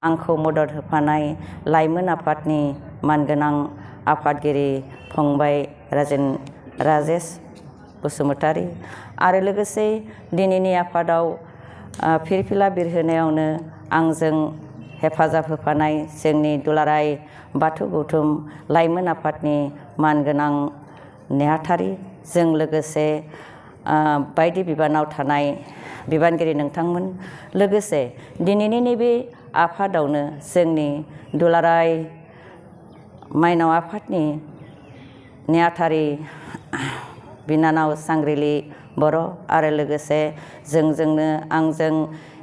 आंखौ मदद होफानाय लाइमोन आफादनि मानगोनां आफादगिरि फंबाय राजेश बसुमतारी आरो लोगोसे दिनैनि आफादाव फिरफिला बिरहोनायावनो आंजों हेफाजाब होफानाय जोंनि दुलाराय बाथौ गौथुम लाइमोन आफादनि मानगोनां नेहाथारि जों लोगोसे बायदि बिबानाव थानाय बिबानगिरि नोंथांमोन लोगोसे दिनैनि नैबे आफादावनो जोंनि दुलाराय माइनाव आफादनि नेहाथारि बिनानाव सांग्रिलि बर' आरो लोगोसे जोंजोंनो आंजों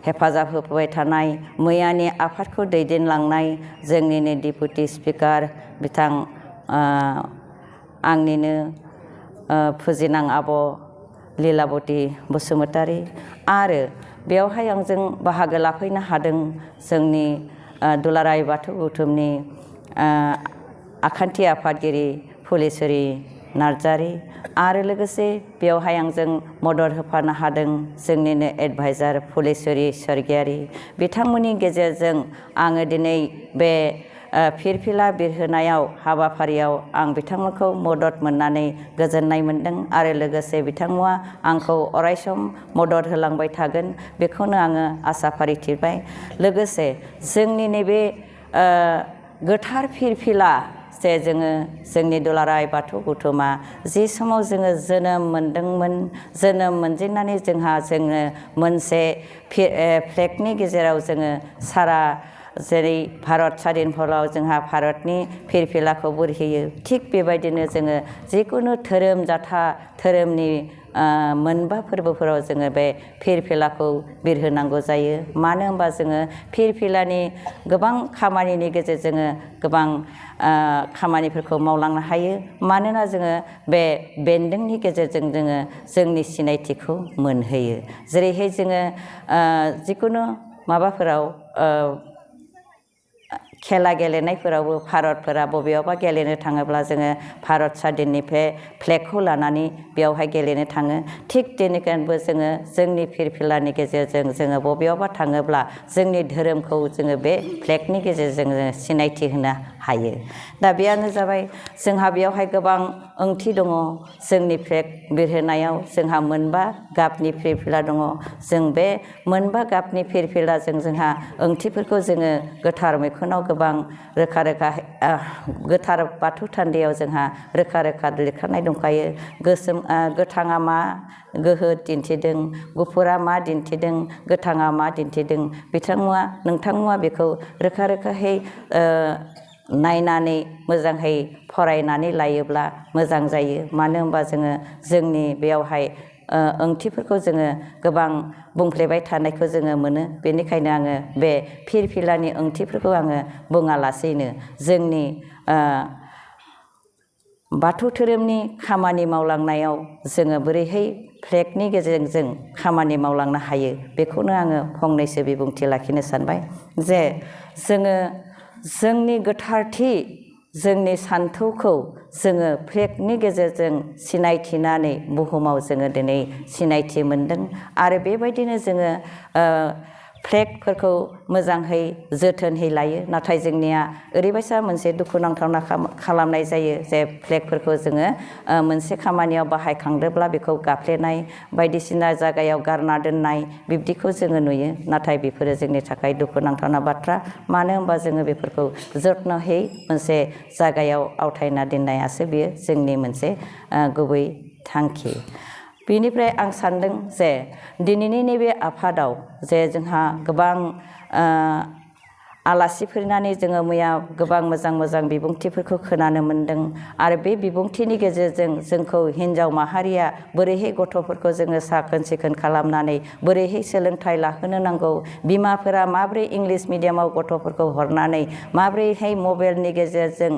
हेफाजाब होफाबाय थानाय मैयानि आफादखौ दैदेनलांनाय जोंनिनो डिपुटि स्पिकार बिथां आंनिनो फुजिनां आब' लीलाबती बसुमतारी आरो बेवहाय आंजों बाहागो लाफैनो हादों जोंनि दुलाराय बाथौ गौथुमनि आखान्थि आफादगिरि फुलेस्वरी नार्जारी आरो लोगोसे बेवहाय आंजों मदद होफानो हादों जोंनिनो एडभाइजार फुलेस्वरी स्वर्गियारी बिथांमोननि गेजेरजों आङो दिनै बे फिरफिला बिरहोनायाव हाबाफारियाव आं बिथांमोनखौ मदद मोननानै गोजोननाय मोनदों आरो लोगोसे बिथांमोना आंखौ अरायसम मदद होलांबाय थागोन बेखौनो आङो आसा फारिथिबाय लोगोसे जोंनि नैबे गोथार फिरफिला जे जोङो जोंनि दुलाराय बाथौ गौथुमा जि समाव जोङो जोनोम मोनदोंमोन जोनोम मोनजेननानै जोङो मोनसे फ्लेगनि गेजेराव जोङो सारा जेरै भारत स्वाधीन फलाव जोंहा भारतनि फिरफिलाखौ बुरहोयो थिग बेबायदिनो जोङो जिकुनु धोरोम जाथा धोरोमनि मोनबा फोरबोफोराव जोङो बे फिरफिलाखौ बिरहोनांगौ जायो मानो होनबा जोङो फिरफिलानि गोबां खामानिनि गेजेरजों गोबां खामानिफोरखौ मावलांनो हायो मानोना जोङो बे बेन्दोंनि गेजेरजों जोङो जोंनि सिनायथिखौ मोनहोयो जेरैहाय जोङो जिकुनु माबाफोराव खेला गेलेनायफोरावबो भारतफोरा बबेयावबा गेलेनो थाङोब्ला जोङो भारत स्वाधीननि फ्लेगखौ लानानै बेयावहाय गेलेनो थाङो थिग बेनिखायनोबो जोङो जोंनि फिरफिलानि गेजेरजों जोङो बबेयावबा थाङोब्ला जोंनि धोरोमखौ जोङो बे फ्लेगनि गेजेरजों जोङो सिनायथि होनो हायो दा बेयानो जाबाय जोंहा बेयावहाय गोबां ओंथि दङ जोंनि फ्लेग बिरहोनायाव जोंहा मोनबा गाबनि फिरफिला दङ जों बे मोनबा गाबनि फिरफिलाजों जोंहा ओंथिफोरखौ जोङो गोथार मैखुनाव गोबां रोखा रोखा गोथार बाथौ थानदैयाव जोंहा रोखा रोखा लिरखानाय दंखायो गोथाङा मा गोहो दिन्थिदों गुफुरा मा दिन्थिदों गोथाङा मा दिन्थिदों नोंथांमोना बेखौ रोखा रोखायै नायनानै मोजाङै फरायनानै लायोब्ला मोजां जायो मानो होनबा जोङो जोंनि बेयावहाय ओंथिफोरखौ जोङो गोबां बुंफ्लेबाय थानायखौ जोङो मोनो बेनिखायनो आङो बे फिरफिलानि ओंथिफोरखौ आङो बुङालासेनो जोंनि बाथौ धोरोमनि खामानि मावलांनायाव जोङो बोरैहाय फ्लेगनि गेजेरजों खामानि मावलांनो हायो बेखौनो आङो फंनैसो बिबुंथि लाखिनो सानबाय जे जोङो जोंनि गोथारथि जोंनि सान्थौखौ जोङो फ्लेगनि गेजेरजों सिनायथिनानै बुहुमाव जोङो दिनै सिनायथि मोनदों आरो बेबायदिनो जोङो फ्लेगफोरखौ मोजाङै जोथोनहै लायो नाथाय जोंनिया ओरैबायसा मोनसे दुखुनांथावना खालामनाय जायो जे फ्लेगफोरखौ जोङो मोनसे खामानियाव बाहायखांदोंब्ला बेखौ गाफ्लेनाय बायदिसिना जायगायाव गारना दोननाय बिब्दिखौ जोङो नुयो नाथाय बेफोरो जोंनि थाखाय दुखुनांथावना बाथ्रा मानो होनबा जोङो बेफोरखौ जथ्न'है मोनसे जायगायाव आवथायना दोननायासो बेयो जोंनि मोनसे गुबै थांखि बेनिफ्राय आं सानदों जे दिनैनि नैबे आफादाव जे जोंहा गोबां आलासि फैनानै जोङो मैया गोबां मोजां मोजां बिबुंथिफोरखौ खोनानो मोनदों आरो बे बिबुंथिनि गेजेरजों जोंखौ हिन्जाव माहारिया बोरैहाय गथ'फोरखौ जोङो साखोन सिखोन खालामनानै बोरैहाय सोलोंथाइ लाहोनो नांगौ बिमाफोरा माब्रै इंलिस मिडियामाव गथ'फोरखौ हरनानै माब्रैहाय मबाइलनि गेजेरजों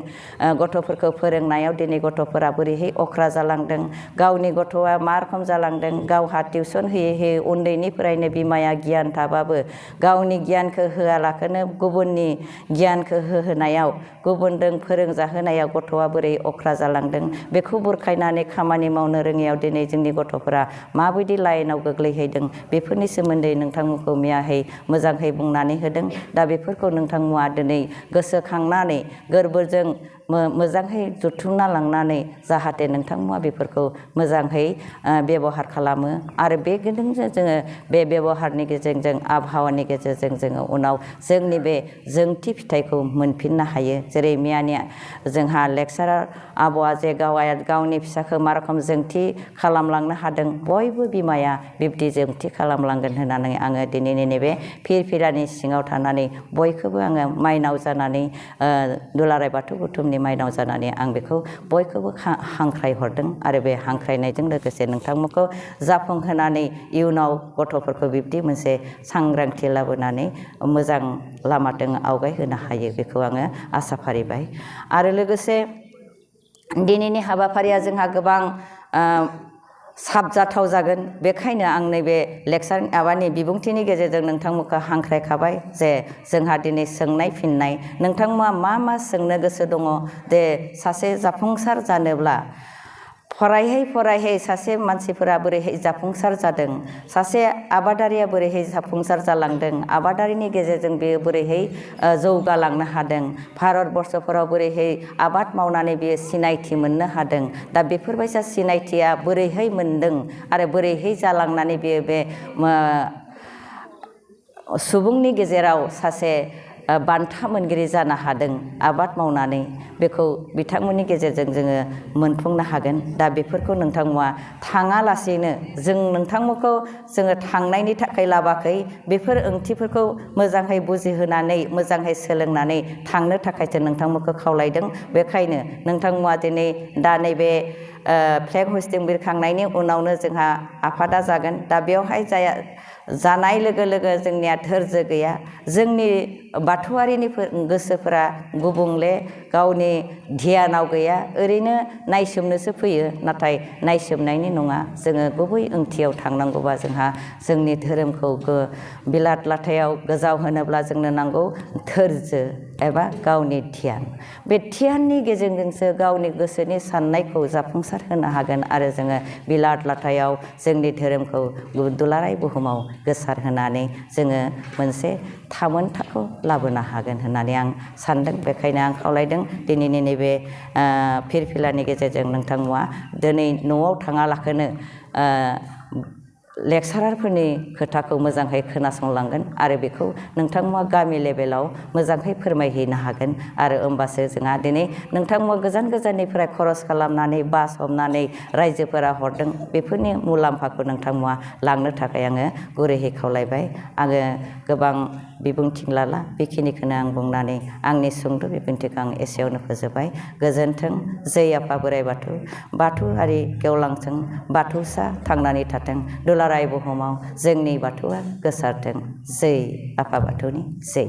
गथ'फोरखौ फोरोंनायाव दिनै गथ'फोरा बोरैहाय अख्रा जालांदों गावनि गथ'आ मा रखम जालांदों गावहा टिउसन होयै होयै उन्दैनिफ्रायनो बिमाया गियान थाबाबो गावनि गियानखौ होआलाखैनो गुबुन गुबुननि गियानखौ होहोनायाव गुबुनजों फोरोंजाहोनायाव गथ'आ बोरै अख्रा जालांदों बेखौ बुरखायनानै खामानि मावनो रोङियाव दिनै जोंनि गथ'फोरा माबायदि लाइनाव गोग्लैहैदों बेफोरनि सोमोन्दै नोंथांमोनखौ मैयाहै मोजांहै बुंनानै होदों। दा बेफोरखौ नोंथांमोना दिनै गोसोखांनानै गोरबोजों मोजांहै जुथुमना लांनानै जाहाथे नोंथांमोना बेफोरखौ मोजांहै बेबहार खालामो आरो बे गेजेरजों जोङो बे बेबहारनि गेजेरजों आबहावानि गेजेरजों जोङो उनाव जोंनि बे जोंथि फिथाइखौ मोनफिननो हायो। जेरै मैयानि जोंहा लेक्सारार आब'आ जे गावनि फिसाखौ मा रोखोम जोंथि खालामलांनो हादों बयबो बिमाया बिब्दि जोंथि खालामलांगोन होननानै आङो दिनैनि नैबे फिरफिलानि सिङाव थानानै बयखौबो आङो माइनाव जानानै दुलाराय बाथौ बुथुमनि माइनाव जानानै आं बेखौ बयखौबो हांख्राय हरदों आरो बे हांख्रायनायजों लोगोसे नोंथांमोनखौ जाफुंहोनानै इयुनाव गथ'फोरखौ बिब्दि मोनसे सांग्रांथि लाबोनानै मोजां लामाजों आवगायहोनो हायो बेखौ आङो आसा फारिबाय। आरो लोगोसे दिनैनि हाबाफारिया जोंहा गोबां साबजाथाव जागोन बेखायनो आं नैबे लेक्सार बिबुंथिनि गेजेरजों नोंथांमोनखौ हांख्रायखाबाय जे जोंहा दिनै सोंनाय फिननाय नोंथांमोना मा सोंनो गोसो दङ दे सासे जाफुंसार जानोब्ला फरायहै सासे मानसिफोरा बोरैहाय जाफुंसार जादों सासे आबादारिया बोरैहाय जाफुंसार जालांदों आबादारिनि गेजेरजों बेयो बोरैहाय जौगालांनो हादों भारतबर्षफोराव बोरैहाय आबाद मावनानै बेयो सिनायथि मोननो हादों। दा बेफोरबायसा सिनायथिया बोरैहाय मोनदों आरो बोरैहाय जालांनानै बेयो बे सुबुंनि गेजेराव सासे बान्था मोनगिरि जानो हादों आबाद मावनानै बेखौ बिथांमोननि गेजेरजों जोङो मोनफुंनो हागोन। दा बेफोरखौ नोंथांमोना थाङालासेनो जों नोंथांमोनखौ जोङो थांनायनि थाखाय लाबाखै बेफोर ओंथिफोरखौ मोजांहै बुजिहोनानै मोजांहै सोलोंनानै थांनो थाखायसो नोंथांमोनखौ खावलायदों। बेखायनो नोंथांमोना दिनै दा नैबे फ्लेग हस्टिं बिरखांनायनि उनावनो जोंहा आफादा जागोन। दा बेवहाय जानाय लोगो लोगो जोंनिया धोर्ज गैया जोंनि बाथौआरिनि गोसोफोरा गुबुंले गावनि ध्यानाव गैया ओरैनो नायसोमनोसो फैयो नाथाय नायसोमनायनि नङा जोङो गुबै ओंथियाव थांनांगौबा जोंहा जोंनि धोरोमखौ बिलात लाथायाव गोजाव होनोब्ला जोंनो नांगौ धोर्ज एबा गावनि ध्यान। बे ध्याननि गेजेरजोंसो गावनि गोसोनि साननायखौ जाफुंसार होनो हागोन आरो जोङो बिलात लाथायाव जोंनि धोरोमखौ दुलाराय बुहुमाव गोसार होनानै जोङो मोनसे थामोनथाखौ लाबोनो हागोन होननानै आं सानदों। बेखायनो आं खावलायदों दिनैनि नैबे फिरफिलानि गेजेरजों नोंथांमोना दिनै न'आव थाङालाखैनो लेक्सारारफोरनि खोथाखौ मोजांहै खोनासंलांगोन आरो बेखौ नोंथांमोना गामि लेभेलाव मोजांहै फोरमायहैनो हागोन आरो होमबासो जोंहा दिनै नोंथांमोना गोजान गोजाननिफ्राय खरस खालामनानै बास हमनानै रायजोफोरा हरदों बेफोरनि मुलाम्फाखौ नोंथांमोना लांनो थाखाय आङो गुरैहै खावलायबाय। आङो गोबां बिबुंथि लाला बेखिनिखौनो आं बुंनानै आंनि सुंद' बिबुंथिखौ आं एसेयावनो फोजोबबाय। गोजोन्थों। जै आफा बोराइ बाथौ बाथौआरि गेवलांथों बाथौसा थांनानै थाथों दुलाराय बुहुमाव जोंनि बाथौआ गोसारथों। जै आफा बाथौनि जै।